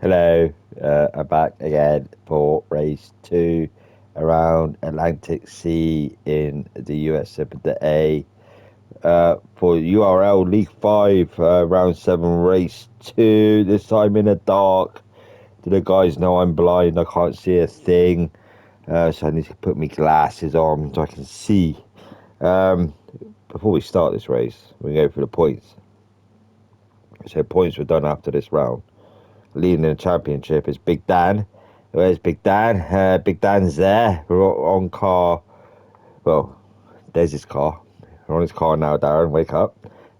Hello, I'm back again for race 2 around Atlantic Sea in the US Super A. For URL League 5, round 7, race 2. This time in the dark. Do the guys know I'm blind? I can't see a thing. So I need to put my glasses on so I can see. Before we start this race, we go for the points. So points were done after this round. Leading the championship is Big Dan. Where's Big Dan? Big Dan's there. We're on car. Well, there's his car. We're on his car now, Darren. Wake up.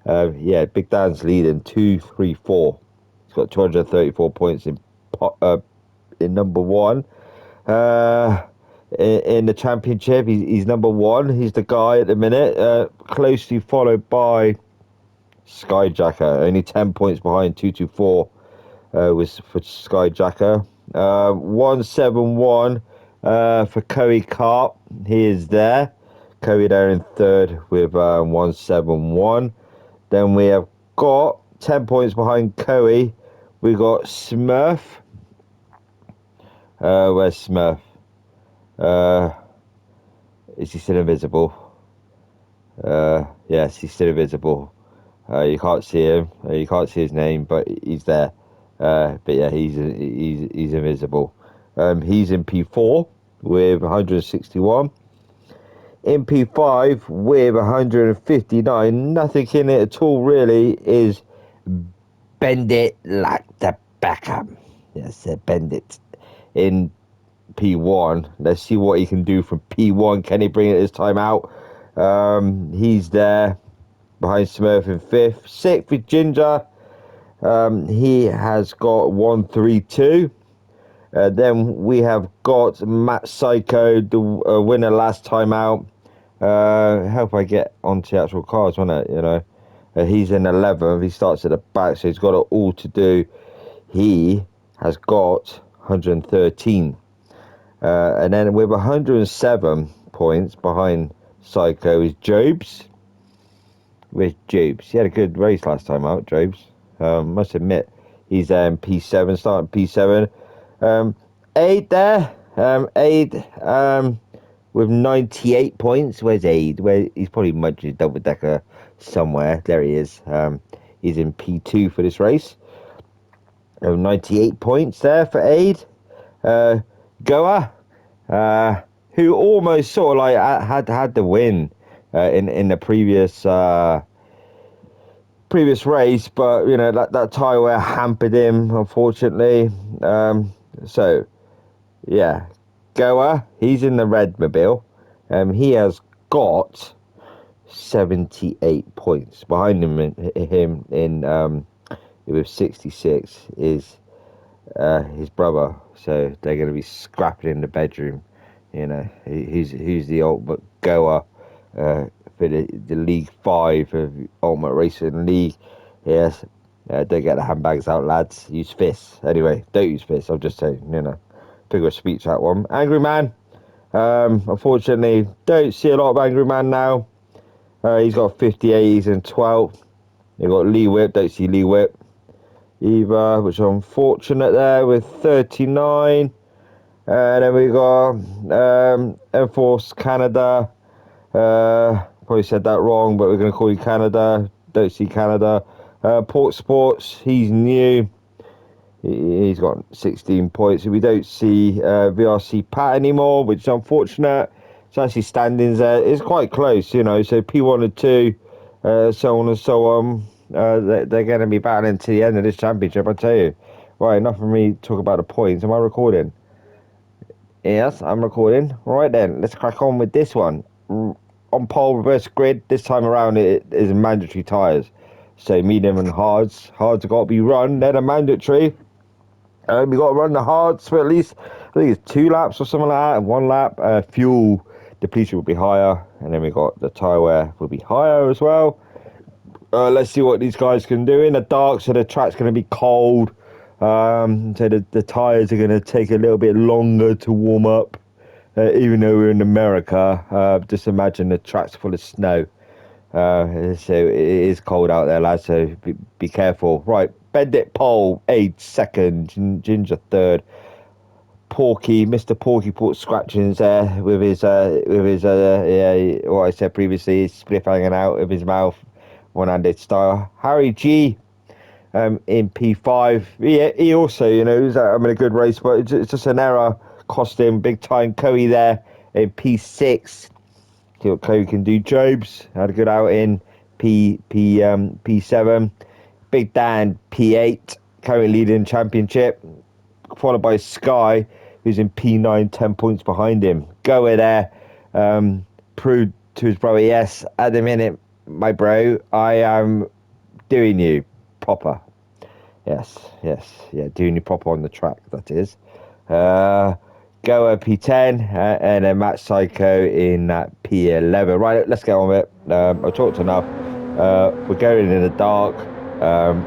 Yeah, Big Dan's leading 2-3-4. He's got 234 points in number one. In the championship, he's number one. He's the guy at the minute. Closely followed by Skyjacker, only 10 points behind 224. Was for Skyjacker. 171 for Coey Carp. He is there. Coey there in third with 171. Then we have got 10 points behind Coey. We got Smurf. Where's Smurf? Is he still invisible? Yes, he's still invisible. You can't see him. You can't see his name, but he's there. But yeah, he's invisible. He's in P4 with 161. In P5 with 159. Nothing in it at all, really, is Bend It Like the Beckham. Yes, Bend It. In P1. Let's see what he can do from P1. Can he bring it this time out? He's there behind Smurf in fifth. Sixth with Ginger. He has got 132. Then we have got Matt Psycho, the winner last time out. Hope I get onto the actual cards, won't it? You know, he's in 11th. He starts at the back, so he's got it all to do. He has got 113. And then with 107 points behind Psycho is Jobs. With Jobs, he had a good race last time out. Jobs, must admit, he's in P7, starting P7. Aid there, Aid with 98 points. Where's Aid? Where he's probably munching his double decker somewhere. There he is. He's in P2 for this race. 98 points there for Aid. Goa, who almost sort of like had the win in the previous race, but you know that tyre hampered him, unfortunately. So yeah, Goa, he's in the red mobile. He has got 78 points behind him in with 66 is his brother. So they're going to be scrapping in the bedroom. You know, who's the ultimate goer for the League 5 of Ultimate Racing League. Yes, don't get the handbags out, lads. Use fists. Anyway, don't use fists. I'm just saying, you know, figure of speech, that one. Angry Man. Unfortunately, don't see a lot of Angry Man now. He's got 58. He's in 12th. You've got Lee Whip. Don't see Lee Whip either, which is unfortunate there with 39. And then we got Enforce Canada. Probably said that wrong, but we're going to call you Canada. Don't see Canada. Port Sports, he's new. He's got 16 points. We don't see VRC Pat anymore, which is unfortunate. It's actually standings there. It's quite close, you know. So P1 and 2, so on and so on. They're going to be battling to the end of this championship, I tell you. Right, enough of me talk about the points. Am I recording? Yes, I'm recording. Right then, let's crack on with this one. On pole reverse grid, this time around it is mandatory tyres. So medium and hards. Hards have got to be run, then a mandatory. We got to run the hards for at least, I think it's 2 laps or something like that, and 1 lap. Fuel depletion will be higher, and then we got the tyre wear will be higher as well. Let's see what these guys can do in the dark. So the track's going to be cold. So the tyres are going to take a little bit longer to warm up. Even though we're in America, just imagine the track's full of snow. So it is cold out there, lads. So be careful. Right, Bendit pole, Aid second, Ginger third. Porky, Mr. Porky put scratchings there with his yeah, what I said previously, his spliff hanging out of his mouth, one-handed style. Harry G, in P5. He also, was having a good race, but it's just an error cost him big time. Coey there in P6. See what Coey can do. Jobs had a good outing. P7. Big Dan P8, currently leading championship, followed by Sky, who's in P9, 10 points behind him. Goer there, proved to his brother, yes, at the minute, my bro, I am doing you proper. Yes, yeah, doing you proper on the track, that is. Goer P10, and then Matt Psycho in that P11. Right, let's get on with it. I've talked enough. We're going in the dark.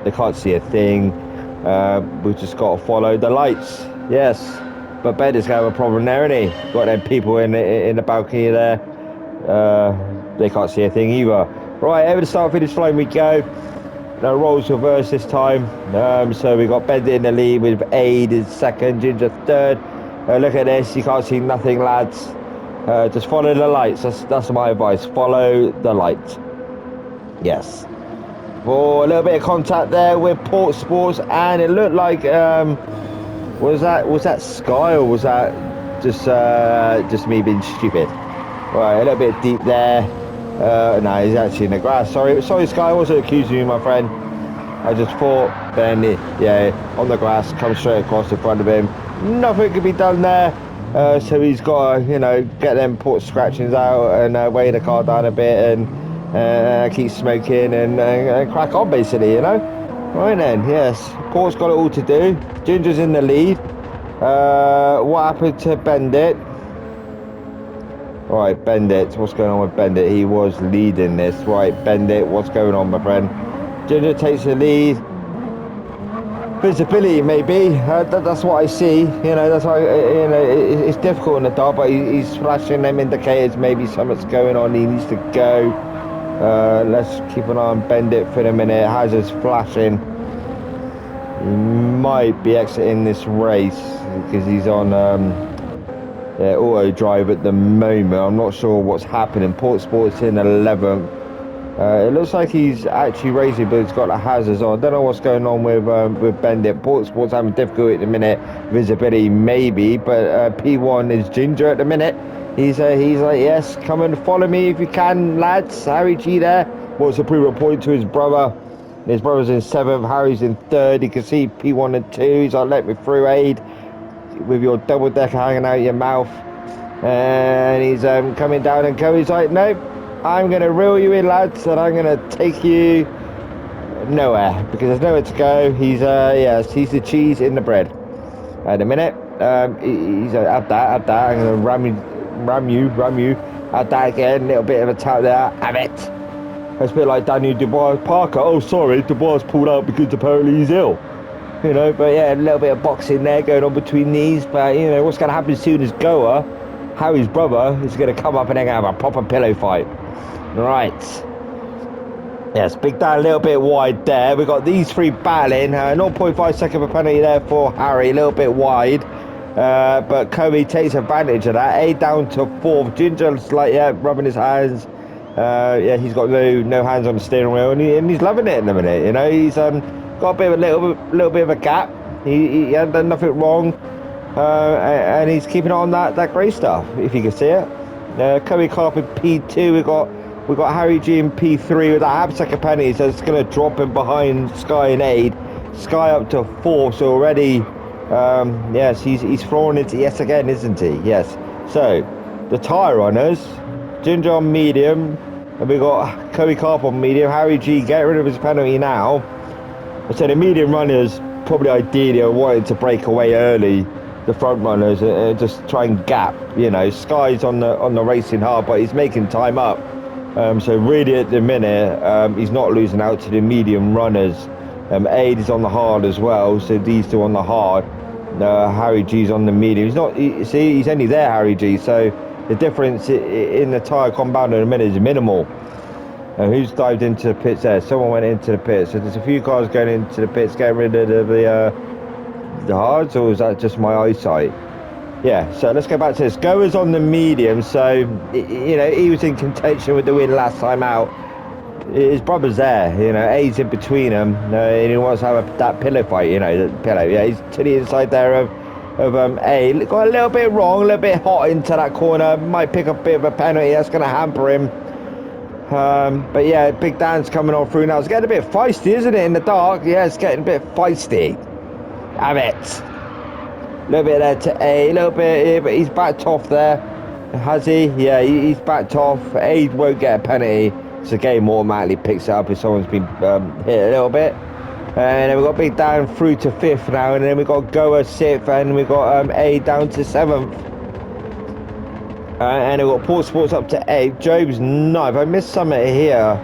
They can't see a thing. We've just got to follow the lights. Yes, but Ben is going to have a problem there, isn't he? Got them people in the balcony there. They can't see a thing either. Right, over the start finish line we go. No roles reverse this time. So we got Bendit in the lead with Aid in second, Ginger third. Look at this, you can't see nothing, lads. Just follow the lights. That's my advice. Follow the light. Yes. For a little bit of contact there with Port Sports, and it looked like was that Sky, or was that just me being stupid? Right, a little bit deep there. No, he's actually in the grass. Sorry, Sky, I wasn't accusing you, my friend. I just thought then, yeah, on the grass, come straight across in front of him. Nothing could be done there. So he's got to, get them port scratchings out and weigh the car down a bit and keep smoking and crack on, basically, Right then, yes, Port's got it all to do. Ginger's in the lead. What happened to Bendit? Right, Bendit, what's going on with Bendit? He was leading this. Right, Bendit, what's going on, my friend? Ginger takes the lead. Visibility, maybe. That's what I see. That's why, it's difficult in the dark, but he's flashing them indicators. Maybe something's going on. He needs to go. Let's keep an eye on Bendit for a minute. Hazard's flashing. He might be exiting this race because he's on auto drive at the moment. I'm not sure what's happening. Port Sports in 11th. It looks like he's actually racing, but he's got the hazards on. I don't know what's going on with Bendit. Port Sports having difficulty at the minute. Visibility maybe, but P1 is Ginger at the minute. He's like, yes, come and follow me if you can, lads. Harry G there wants to prove a point to his brother. His brother's in 7th, Harry's in 3rd. You can see P1 and 2. He's like, let me through, Aid, with your double decker hanging out your mouth. And he's coming down, and Coey's like, nope, I'm going to reel you in, lads, and I'm going to take you nowhere, because there's nowhere to go. He's he's the cheese in the bread. At the minute, he's at that. I'm going to ram you. At that again, little bit of a tap there. Have it. It's a bit like Daniel Dubois Parker. Oh, sorry, Dubois pulled out because apparently he's ill. But yeah, a little bit of boxing there going on between these. But, what's going to happen soon is Goer, Harry's brother, is going to come up and they're going to have a proper pillow fight. Right. Yes, Big Dan a little bit wide there. We've got these three battling. 0.5 second of a penalty there for Harry, a little bit wide. But Coey takes advantage of that. A down to 4th. Ginger's like, rubbing his hands. He's got no hands on the steering wheel, and he's loving it in a minute. He's got a little bit of a gap. He hasn't done nothing wrong, and he's keeping on that grey stuff, if you can see it. Coey Carp in P2. We've got Harry G in P3 with that half second penalty, so it's going to drop him behind Sky and Aid. Sky up to 4, so already, yes, he's flooring it yet again, isn't he? Yes. So the tyre runners. Ginger on medium, and we got Coey Carp on medium. Harry G, get rid of his penalty now. So the medium runners probably ideally are wanting to break away early, the front runners, and just try and gap. Sky's on the racing hard, but he's making time up. So really at the minute, he's not losing out to the medium runners. Aid is on the hard as well, so these two on the hard. Harry G's on the medium. He's only there, Harry G. So the difference in the tyre compound in a minute is minimal. Who's dived into the pits there? Someone went into the pits. So there's a few cars going into the pits, getting rid of the hards, or is that just my eyesight? Yeah, so let's go back to this. Goer's on the medium, so, you know, he was in contention with the win last time out. His brother's there, you know, A's in between them, and he wants to have that pillow fight, you know, the pillow. Yeah, he's to the inside there of A. Got a little bit wrong, a little bit hot into that corner. Might pick up a bit of a penalty. That's going to hamper him. But yeah, Big Dan's coming on through now. It's getting a bit feisty, isn't it, in the dark? Yeah, it's getting a bit feisty. Have it. A little bit there to A, a little bit here, but he's backed off there. Has he? Yeah, he's backed off. A won't get a penalty. So the game automatically picks it up if someone's been hit a little bit. And then we've got Big Dan through to 5th now, and then we've got Goer 6th, and we've got A down to 7th. And we've got Port Sports up to 8th. Job's 9th. I missed something here.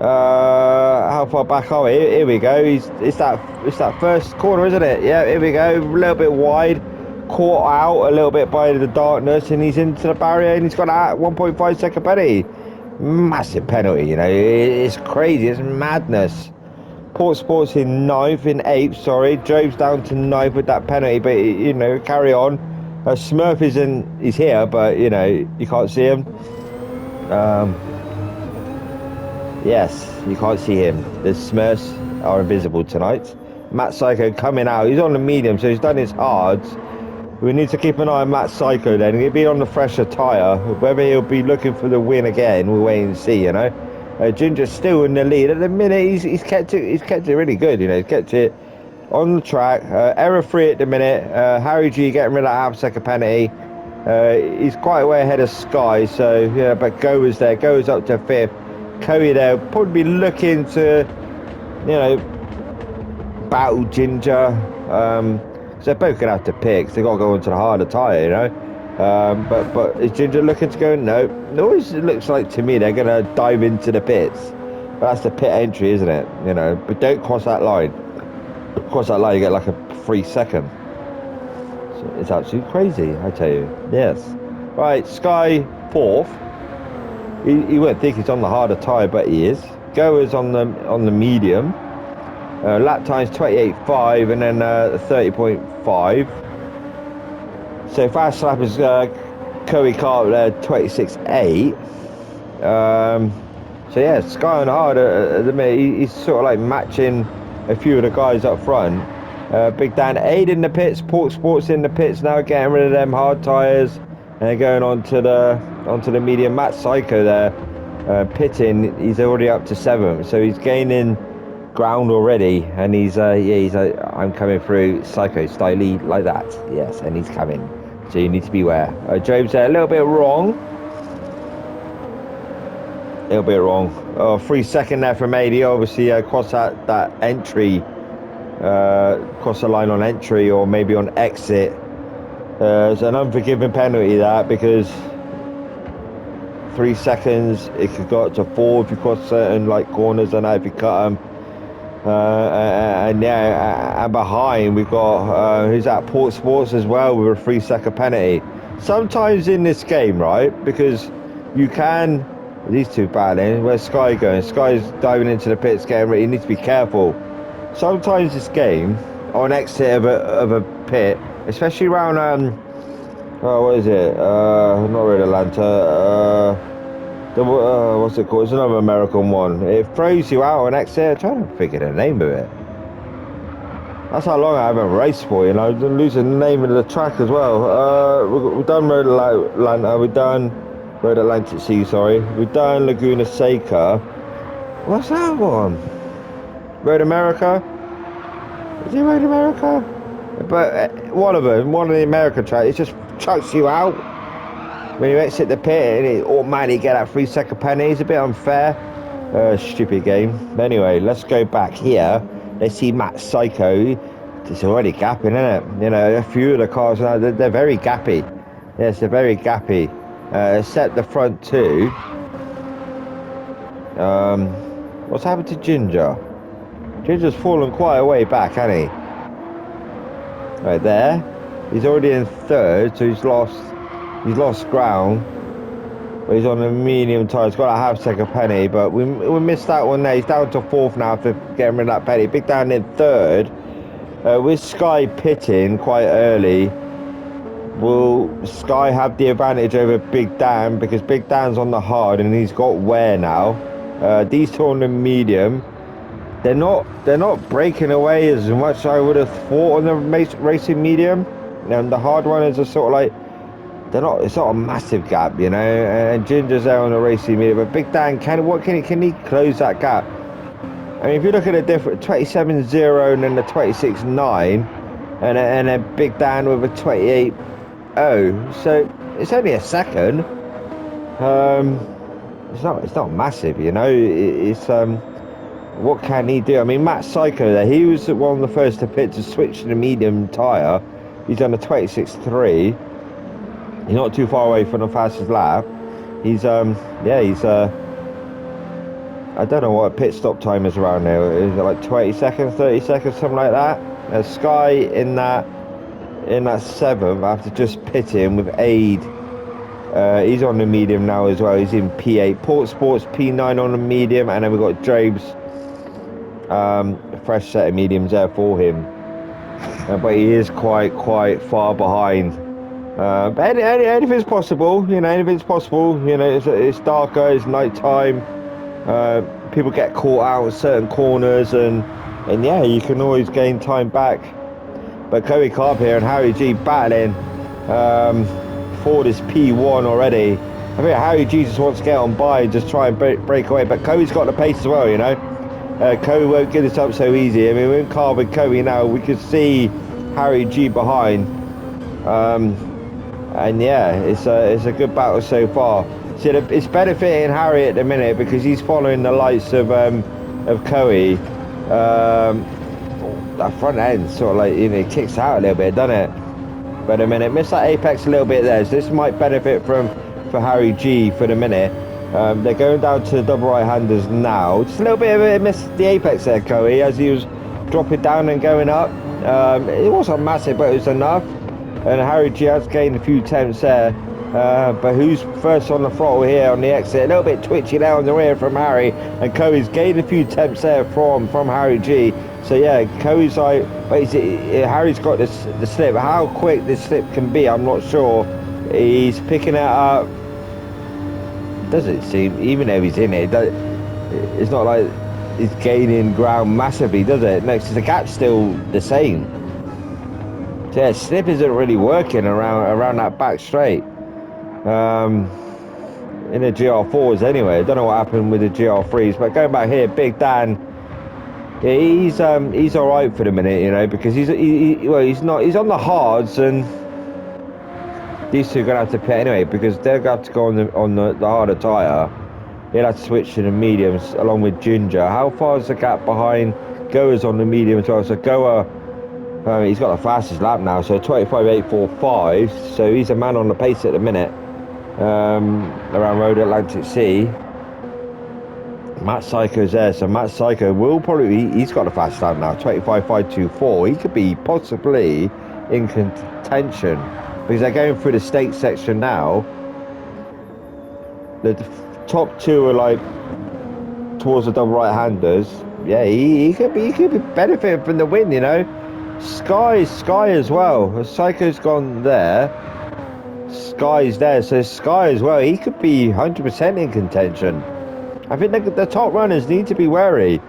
How far back are we? Here we go. It's that first corner, isn't it? Yeah, here we go. A little bit wide, caught out a little bit by the darkness, and he's into the barrier, and he's got that 1.5 second penalty. Massive penalty, you know. It's crazy. It's madness. Port Sports in 9th, in 8th. Sorry, Job's down to 9th with that penalty, but you know, carry on. Smurf is here, but you know you can't see him. Yes, you can't see him. The Smurfs are invisible tonight. Matt Psycho coming out. He's on the medium, so he's done his hards. We need to keep an eye on Matt Psycho then. He'll be on the fresher tyre. Whether he'll be looking for the win again, we'll wait and see, you know. Ginger's still in the lead. At the minute, he's kept it really good, you know. He's kept it on the track. Error free at the minute. Harry G getting rid of that half-second penalty. He's quite a way ahead of Sky, so, yeah, but Goer's there. Goer's up to 5th. Coey there, probably looking to, you know, battle Ginger. So they're both gonna have to pick. They've got to go into the harder tyre, you know. But is Ginger looking to go? No. It always looks like to me they're gonna dive into the pits. But that's the pit entry, isn't it? You know. But don't cross that line. Cross that line, you get like a 3 second. So it's absolutely crazy, I tell you. Yes. Right, Sky 4th. He won't think he's on the harder tyre, but he is. Goer's on the medium. Lap time's 28.5 and then 30.5. So fast lap is Coey Carter there, 26.8. So yeah, Sky on hard at the minute. He's sort of like matching a few of the guys up front. Big Dan Aid in the pits, Port Sports in the pits now, getting rid of them hard tyres. And going onto the medium. Matt Psycho there, pitting. He's already up to 7th, so he's gaining ground already. And he's I'm coming through Psycho styly like that. Yes, and he's coming. So you need to beware. Job's there a little bit wrong. Oh, 3 second there from AD. Obviously, cross that entry, cross the line on entry or maybe on exit. It's an unforgiving penalty that, because 3 seconds it could go up to 4 if you cross certain like corners and if you cut them. And yeah, and behind we've got who's that, Port Sports as well with a 3 second penalty. Sometimes in this game, right, because you can, these two battling. Where's Sky going? Sky's diving into the pits, getting ready. You need to be careful. Sometimes this game on exit of a pit, especially around what is it? Not Red Atlanta. What's it called? It's another American one. It throws you out on exit. I'm trying to figure the name of it. That's how long I haven't raced for, you know. I'm losing the name of the track as well. We've done Road Atlanta. We've done Road Atlantic Sea. Sorry. We've done Laguna Seca. What's that one? Road America. Is it Road America? But one of the American tracks, it just chucks you out when you exit the pit, and it automatically get that 3 second penalty. It's a bit unfair. Stupid game. But anyway, let's go back here. Let's see Matt Psycho. It's already gapping, isn't it? You know, a few of the cars now, they're very gappy. Yes, they're very gappy. Except the front two. What's happened to Ginger? Ginger's fallen quite a way back, hasn't he? Right there. He's already in 3rd, so he's lost ground. He's on a medium tyre. He's got a half-second penny, but we missed that one there. He's down to fourth now after getting rid of that penny. Big Dan in third. With Sky pitting quite early, will Sky have the advantage over Big Dan because Big Dan's on the hard and he's got wear now. These two on the medium, they're not breaking away as much as I would have thought on the racing medium. And the hard one is a sort of like, it's not a massive gap, you know, and Ginger's there on the racing medium, but Big Dan can he close that gap? I mean, if you look at the different 27.0 and then the 26.9 and then Big Dan with a 28.0, so it's only a second. It's not massive, you know. It's what can he do? I mean, Matt Psycho there, he was one of the first to pit to switch to the medium tyre. He's done a 26.3. He's not too far away from the fastest lap. He's I don't know what pit stop time is around there. Is it like 20 seconds, 30 seconds, something like that? Sky in that seventh after just pitting with Aid. He's on the medium now as well. He's in P8. Port Sports P9 on the medium, and then we've got Job's fresh set of mediums there for him. But he is quite far behind. But anything's possible, you know. Anything's possible, you know. It's darker, it's night time. People get caught out in certain corners, and yeah, you can always gain time back. But Chloe Carp here and Harry G battling for this P1 already. I think Harry G just wants to get on by and just try and break away, but Chloe's got the pace as well, you know. Chloe won't get this up so easy. I mean, we're in car with Chloe now. We can see Harry G behind. And yeah, it's a good battle so far. See, it's benefiting Harry at the minute because he's following the lights of Coe. That front end sort of like, you know, it kicks out a little bit, doesn't it? But a minute, missed that apex a little bit there. So this might benefit for Harry G for the minute. They're going down to the double right-handers now. Just a little bit of a miss the apex there, Coe, as he was dropping down and going up. It wasn't massive, but it was enough. And Harry G has gained a few temps there. But who's first on the throttle here on the exit? A little bit twitchy there on the rear from Harry, and Coe's gained a few temps there from Harry G. So yeah, Coe's like, basically, Harry's got the slip. How quick this slip can be, I'm not sure. He's picking it up. Doesn't seem, even though he's in it, it's not like he's gaining ground massively, does it? No, the gap's still the same. So yeah, slip isn't really working around that back straight. In the GR4s anyway. I don't know what happened with the GR3s, but going back here, Big Dan, yeah, he's all right for the minute, you know, because he's on the hards, and these two are gonna have to pit anyway because they're gonna have to go on the harder tyre. He'll have to switch to the mediums along with Ginger. How far is the gap behind? Goa's on the medium as well, so Goa. He's got the fastest lap now, so 25.845. So he's a man on the pace at the minute. Around Road Atlantic C. Matt Psycho's there, so Matt Psycho will probably, he's got the fastest lap now, 25.524. He could be possibly in contention because they're going through the state section now. The top two are like towards the double right-handers. Yeah, he could be benefiting from the win, you know. Sky as well. Psycho's gone there. Sky's there, so Sky as well. He could be 100% in contention. I think the top runners need to be wary.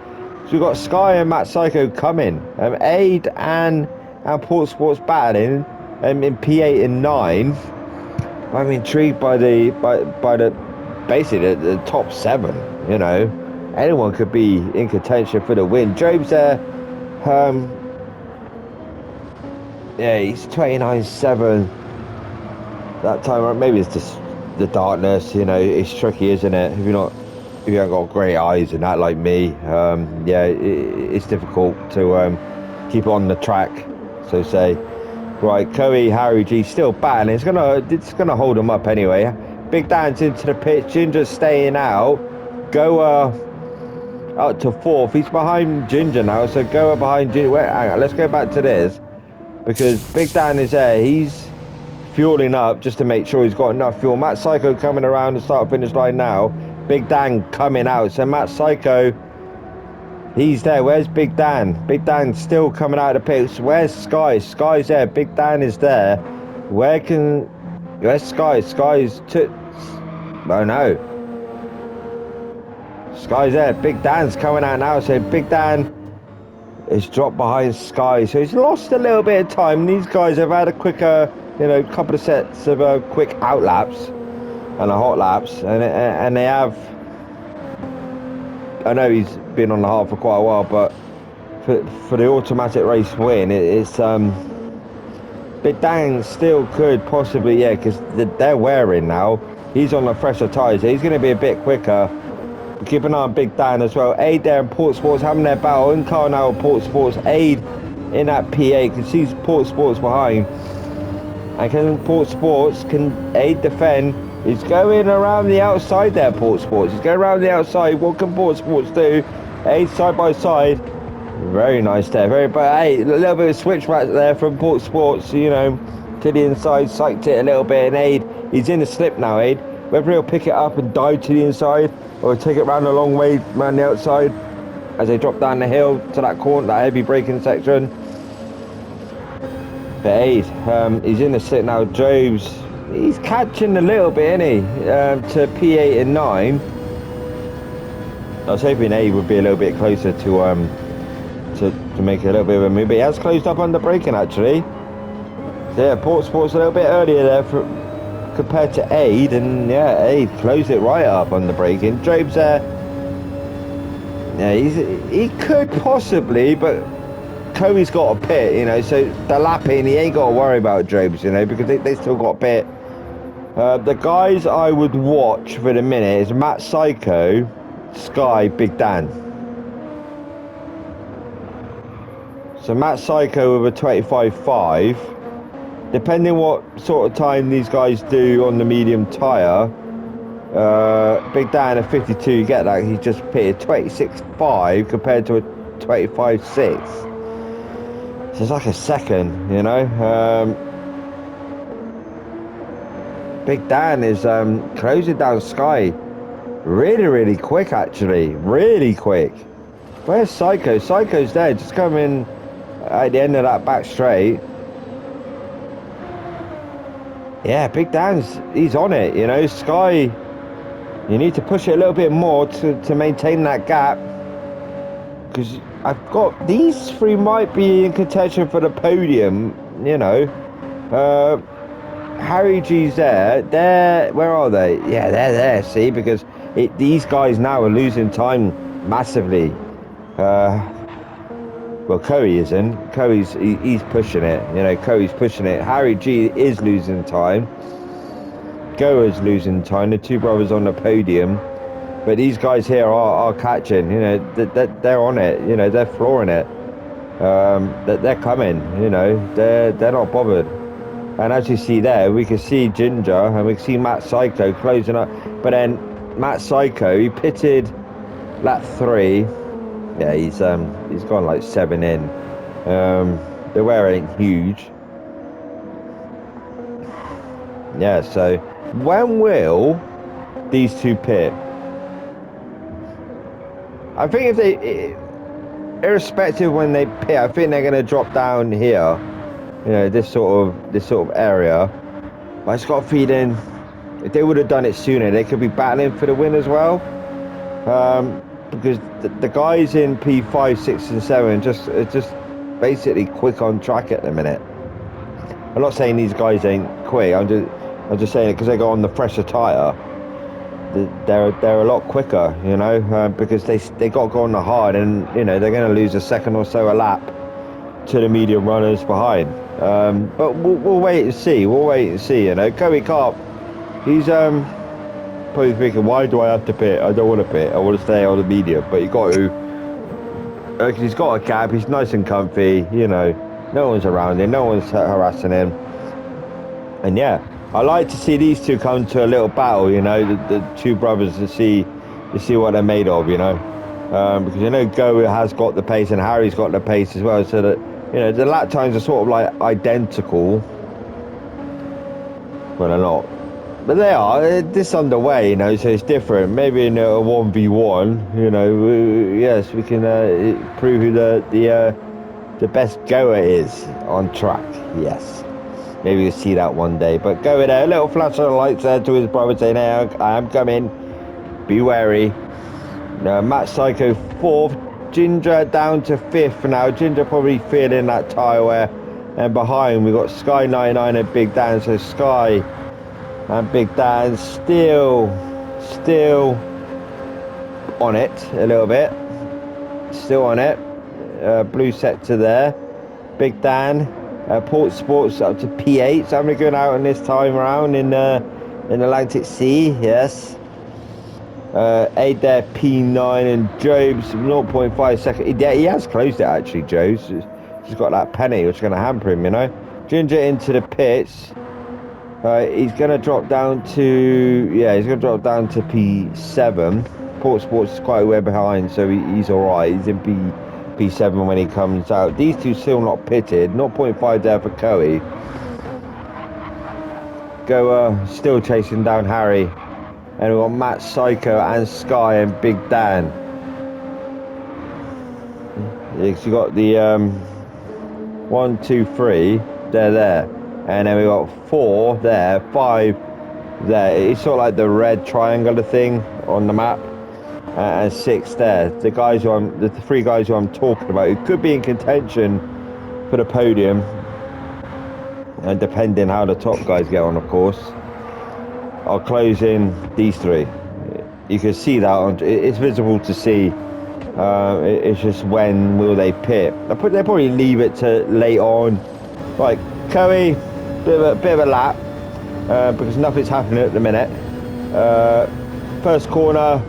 So we've got Sky and Matt Psycho coming. Aid and Port Sports battling in P8 and 9. I'm intrigued by the basically the top 7. You know, anyone could be in contention for the win. Job's there. Yeah, he's 29.7. That time, maybe it's just the darkness. You know, it's tricky, isn't it? If you haven't got great eyes and that like me, yeah, it's difficult to keep on the track, so say. Right, Coe, Harry G still battling. It's gonna hold him up anyway. Big Dan's into the pitch. Ginger's staying out. Goa up to 4th. He's behind Ginger now, so Goa behind Ginger. Wait, hang on, let's go back to this. Because Big Dan is there, he's fueling up just to make sure he's got enough fuel. Matt Psycho coming around the start finish line now. Big Dan coming out. So Matt Psycho, he's there. Where's Big Dan? Big Dan's still coming out of the pits. Where's Sky? Sky's there. Big Dan is there. Where's Sky? Sky's oh no. Sky's there. Big Dan's coming out now. So Big Dan is dropped behind Sky. So he's lost a little bit of time. These guys have had a quicker, couple of sets of quick out laps and a hot laps, and they have. I know he's been on the hard for quite a while, but for the automatic race win, it's Big Dan still could possibly, because they're wearing now. He's on the fresher tyres, so he's going to be a bit quicker. But keep an eye on Big Dan as well. Aid there in Port Sports having their battle in car now. Port Sports, Aid in that P8 because she's Port Sports behind. And can Aid defend? He's going around the outside there, Port Sports. He's going around the outside. What can Port Sports do? Aid side by side. Very nice there. But hey, a little bit of switchback there from Port Sports, to the inside, psyched it a little bit. And Aid, he's in the slip now, Aid. Whether he'll pick it up and dive to the inside or take it round a long way around the outside as they drop down the hill to that corner, that heavy braking section. But Aid, he's in the slip now. Jobs, he's catching a little bit, isn't he? To P8 and 9. I was hoping Aid would be a little bit closer to make a little bit of a move, but he has closed up under braking actually. So yeah, Port Sports a little bit earlier there compared to Aid, and yeah, Aid closed it right up on the braking. Jobs there, he could possibly, but Coey's got a pit, so the lapping, he ain't got to worry about Jobs, because they still got a pit. The guys I would watch for the minute is Matt Psycho, Sky, Big Dan. So Matt Psycho with a 25.5. Depending what sort of time these guys do on the medium tyre, Big Dan a 52, you get that, he just pitted 26.5 compared to a 25.6. So it's like a second, Big Dan is closing down Sky really, really quick actually, really quick. Where's Psycho? Psycho's there, just coming at the end of that back straight. Yeah, Big Dan's, he's on it, Sky, you need to push it a little bit more to maintain that gap, because I've got, these three might be in contention for the podium, Harry G's there, where are they? Yeah, they're there, see, because these guys now are losing time massively. Well, Coey isn't. He's pushing it. Coey's pushing it. Harry G is losing time. Goa's losing time. The two brothers on the podium, but these guys here are catching. They're on it. They're flooring it. They're coming. They're not bothered. And as you see there, we can see Ginger and we can see Matt Psycho closing up. But then Matt Psycho, he pitted lap 3. Yeah, he's gone like 7 in. The wear ain't huge. Yeah, so when will these two pit? I think if they, irrespective when they pit, I think they're going to drop down here. This sort of area. But I just got a feeling if they would have done it sooner, they could be battling for the win as well. Because the guys in P5, 6 and 7 are just basically quick on track at the minute. I'm not saying these guys ain't quick, I'm just saying it because they go on the fresher tyre. They're a lot quicker, because they got to go on the hard, and they're going to lose a second or so a lap to the medium runners behind. But we'll wait and see. Coey Carp, he's probably thinking, why do I have to pit? I don't want to pit. I want to stay on the medium. But you got to. Because he's got a cab. He's nice and comfy. No one's around him. No one's harassing him. And yeah, I like to see these two come to a little battle. The two brothers to see what they're made of. Because Go has got the pace and Harry's got the pace as well. So that the lap times are sort of like identical. Well, they're not. But they are. This underway, you know, so it's different. Maybe in a 1v1, you know, yes, we can prove who the best goer is on track. Yes. Maybe you'll see that one day. But go there, a little flash of the lights there to his brother saying, hey, I am coming. Be wary. Matt Psycho 4th. Ginger down to 5th now. Ginger probably feeling that tyre wear. And behind, we've got Sky 99 and Big Dan. So Sky and Big Dan still on it a little bit. Still on it. Blue sector there. Big Dan. Port Sports up to P8. So I'm going out on this time around in Atlantic Sea. Yes. Adair P9 and Job's 0.5 second. Yeah, he has closed it actually, Joe's. He's got that penny, which is going to hamper him, you know. Ginger into the pits. He's going to drop down to, he's going to drop down to P7. Port Sports is quite a way behind, so he's alright. He's in P7 when he comes out. These two still not pitted. 0.5 there for Coe. Goa still chasing down Harry. And we've got Matt Psycho and Sky and Big Dan. You got the 1, 2, 3, they're there. And then we got 4 there, 5 there. It's sort of like the red triangular thing on the map. And 6 there. The 3 guys who I'm talking about, who could be in contention for the podium. And depending how the top guys get on, of course. I'll close in these 3. You can see that it's visible to see. It's just when will they pit? They'll probably leave it to late on. Right, Coe, bit of a lap because nothing's happening at the minute. First corner,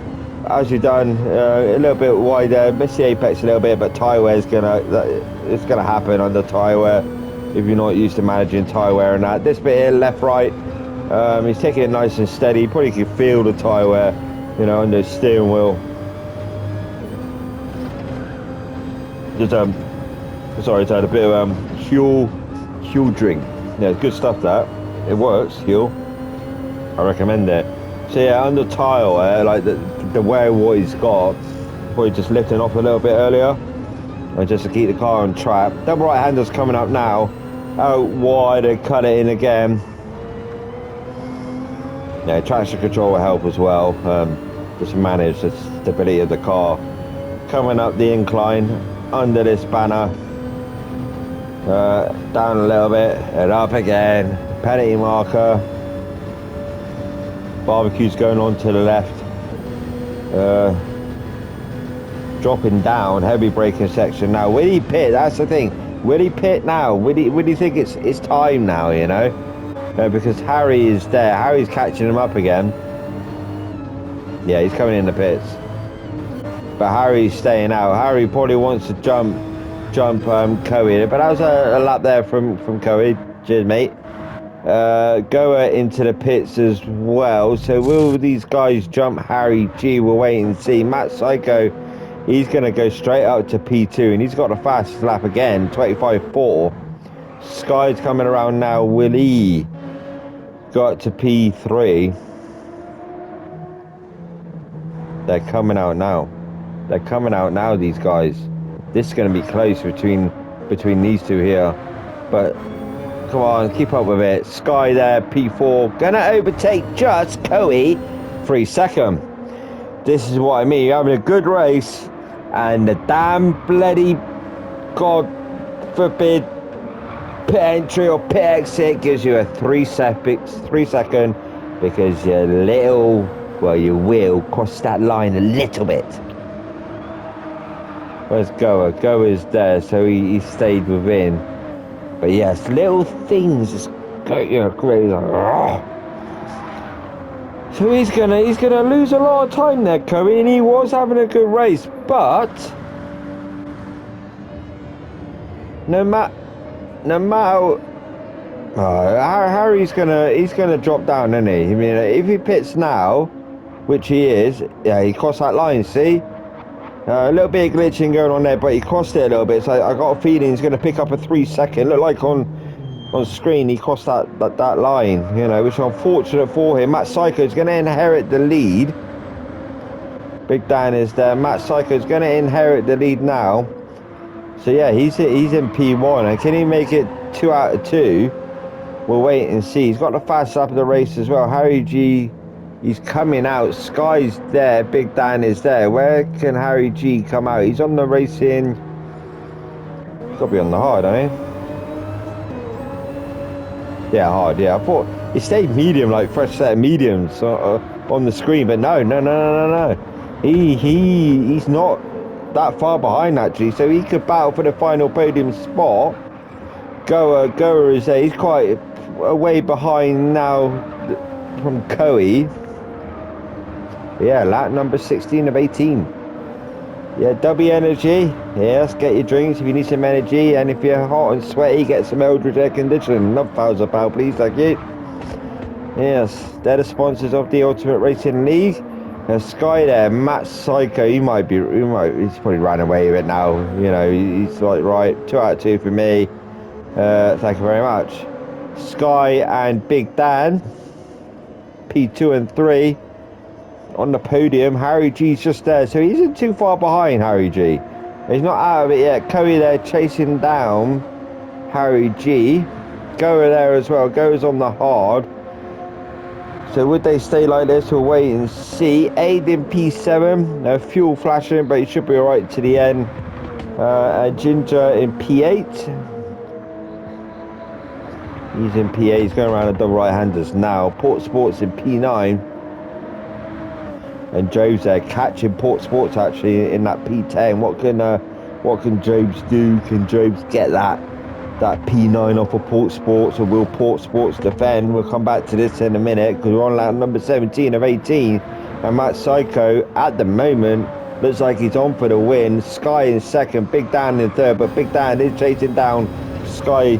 as you've done, a little bit wider. Miss the apex a little bit, but tyre wear it's gonna happen under tyre wear if you're not used to managing tyre wear and that. This bit here, left, right. He's taking it nice and steady. You probably can feel the tyre wear, you know, under the steering wheel. Just sorry, I had a bit of Huel drink. Yeah, good stuff that. It works, Huel. I recommend it. So yeah, under tyre wear, like the wear what he's got, probably just lifting off a little bit earlier, and just to keep the car on track. Double right handers coming up now. Out wide and cut it in again. Yeah, traction control will help as well, just manage the stability of the car. Coming up the incline, under this banner, down a little bit, and up again, penalty marker. Barbecue's going on to the left. Dropping down, heavy braking section now. Will he pit? That's the thing. Will he pit now? Will he think it's time now, you know? Because Harry is there. Harry's catching him up again. Yeah, he's coming in the pits. But Harry's staying out. Harry probably wants to jump Coe. But that was a lap there from Coe. Cheers, mate. Goa into the pits as well. So will these guys jump Harry G? We'll wait and see. Matt Psycho, he's going to go straight up to P2. And he's got the fastest lap again, 25.4. Sky's coming around now. Will he got to P3? They're coming out now. They're coming out now, these guys. This is going to be close between these two here. But come on, keep up with it. Sky there, P4. Gonna overtake just Coe, 3 second. This is what I mean. You're having a good race, and the damn bloody, God forbid, pit entry or pit exit gives you a 3 second because you will cross that line a little bit. Where's Goa? Goa's there, so he stayed within. But yes, little things just go, crazy. So he's gonna lose a lot of time there, Coe, and he was having a good race, but no matter Harry's gonna drop down, isn't he? I mean, if he pits now, which he is, yeah, he crossed that line. See, a little bit of glitching going on there, but he crossed it a little bit. So I got a feeling he's gonna pick up a 3 second. Look like on on screen, he crossed that line, you know, which is unfortunate for him. Matt Psycho is going to inherit the lead. Big Dan is there. Matt Psycho is going to inherit the lead now. So yeah, he's in P1, and can he make it 2 out of 2? We'll wait and see. He's got the fast lap of the race as well. Harry G, he's coming out. Sky's there. Big Dan is there. Where can Harry G come out? He's on the racing. He's got to be on the hard, ain't he? Yeah, hard. Yeah, I thought it stayed medium, like fresh set of mediums on the screen, but no. He's not that far behind actually, so he could battle for the final podium spot. Goa is there. He's quite a way behind now from Coe. Yeah, lap number 16 of 18. Yeah, W Energy. Yes, get your drinks if you need some energy, and if you're hot and sweaty, get some Eldridge air conditioning. Not £1,000, please, thank you. Yes, they're the sponsors of the Ultimate Racing League. Sky there, Matt Psycho. He's probably ran away with it now. You know, he's like, right, 2 out of 2 for me. Thank you very much. Sky and Big Dan, P2 and 3 on the podium. Harry G's just there, so he isn't too far behind Harry G. He's not out of it yet. Coe there chasing down Harry G. Goa there as well. Goes on the hard. So would they stay like this? We'll wait and see. Aiden P7, fuel flashing, but he should be alright to the end. Ginger in P8. He's in P8. He's going around the double right-handers now. Port Sports in P9. And Jobs there catching Port Sports actually in that P10. What can Jobs do? Can Jobs get that P9 off of Port Sports, or will Port Sports defend? We'll come back to this in a minute because we're on lap number 17 of 18. And Matt Psycho at the moment looks like he's on for the win. Sky in second, Big Dan in third, but Big Dan is chasing down Sky,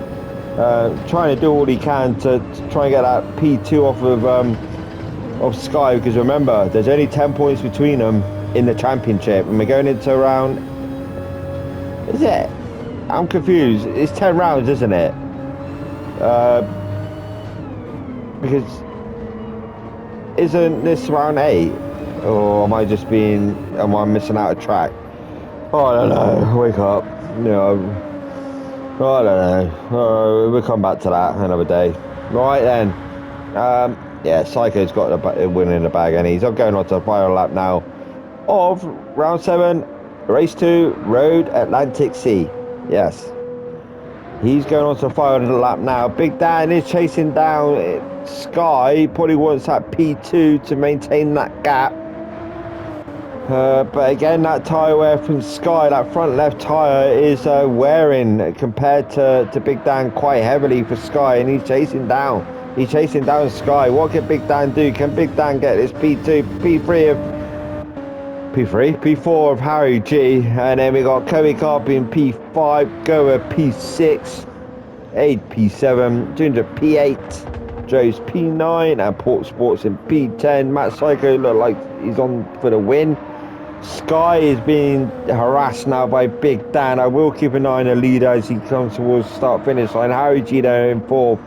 trying to do all he can to try and get that P2 off of Sky, because remember, there's only 10 points between them in the championship, and we're going into around, is it? I'm confused. It's 10 rounds, isn't it? Because isn't this round 8? Or am I missing out a track? Oh, I don't know. Wake up. You know, I don't know. We'll come back to that another day. Right then. Yeah, Psycho's got the win in the bag, and he's going on to the final lap now of round 7, race 2, Road Atlantic Sea. Yes, he's going on to the final lap now. Big Dan is chasing down Sky. Probably wants that P2 to maintain that gap. But again, that tyre wear from Sky, that front left tyre is wearing compared to Big Dan quite heavily for Sky, and he's chasing down. He's chasing down Sky. What can Big Dan do? Can Big Dan get this P2, P4 of Harry G, and then we got Coe Carp in P5, Goa P6, Aid P7, Ginger P8, Joe's P9, and Port Sports in P10. Matt Psycho look like he's on for the win. Sky is being harassed now by Big Dan. I will keep an eye on the leader as he comes towards start-finish line. Harry G there in 4th.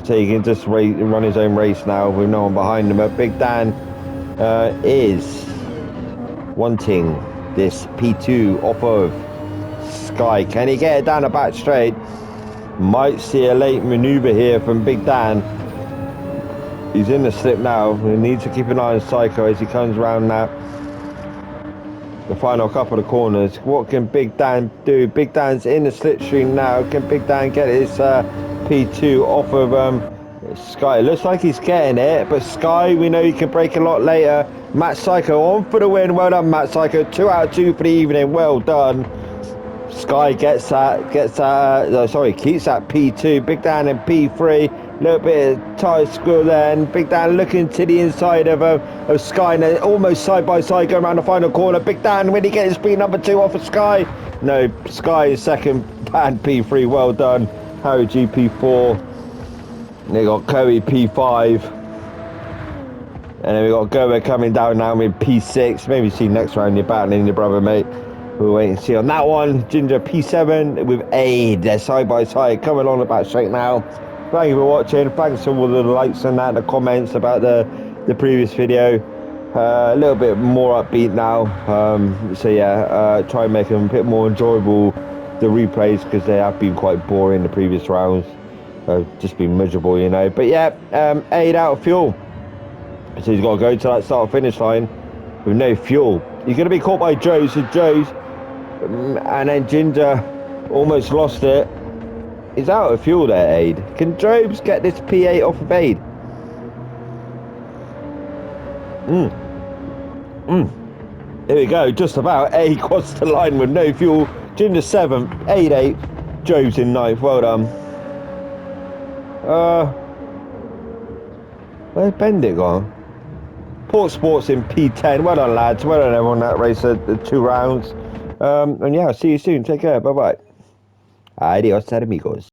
So he can just run his own race now with no one behind him. But Big Dan is wanting this P2 off of Sky. Can he get it down the back straight? Might see a late maneuver here from Big Dan. He's in the slip now. We need to keep an eye on Psycho as he comes around now the final couple of corners. What can Big Dan do? Big Dan's in the slipstream now. Can Big Dan get his P2 off of Sky? It looks like he's getting it, but Sky, we know he can break a lot later. Matt Psycho on for the win. Well done, Matt Psycho. 2 out of 2 for the evening. Well done. Sky keeps that P2. Big Dan in P3. Little bit of tyre squirrel there, and Big Dan looking to the inside of Sky, and almost side by side going around the final corner. Big Dan, when he gets speed number 2 off of Sky? No, Sky is second and P3. Well done. Harry G P4. And they got Coe P5. And then we got Goa coming down now with P6. Maybe see next round you're battling your brother, mate. We'll wait and see on that one. Ginger P7 with Aid. They're side by side, coming on about straight now. Thank you for watching. Thanks for all the likes and that, the comments about the previous video. A little bit more upbeat now. So yeah, try and make them a bit more enjoyable, the replays, because they have been quite boring the previous rounds. Just been miserable, you know. But yeah, Aid out of fuel. So he's got to go to that start finish line with no fuel. He's going to be caught by Joe. So Joe's, and then Ginger almost lost it. He's out of fuel there, Aid. Can Drobes get this P8 off of Aid? Here we go, just about. Aid crossed the line with no fuel. Ginger 7th, Aid 8th, Drobes in 9th. Well done. Where's Bendit gone? Port Sports in P10. Well done, lads. Well done, everyone that race the 2 rounds. And yeah, I'll see you soon. Take care. Bye bye. Adios, amigos.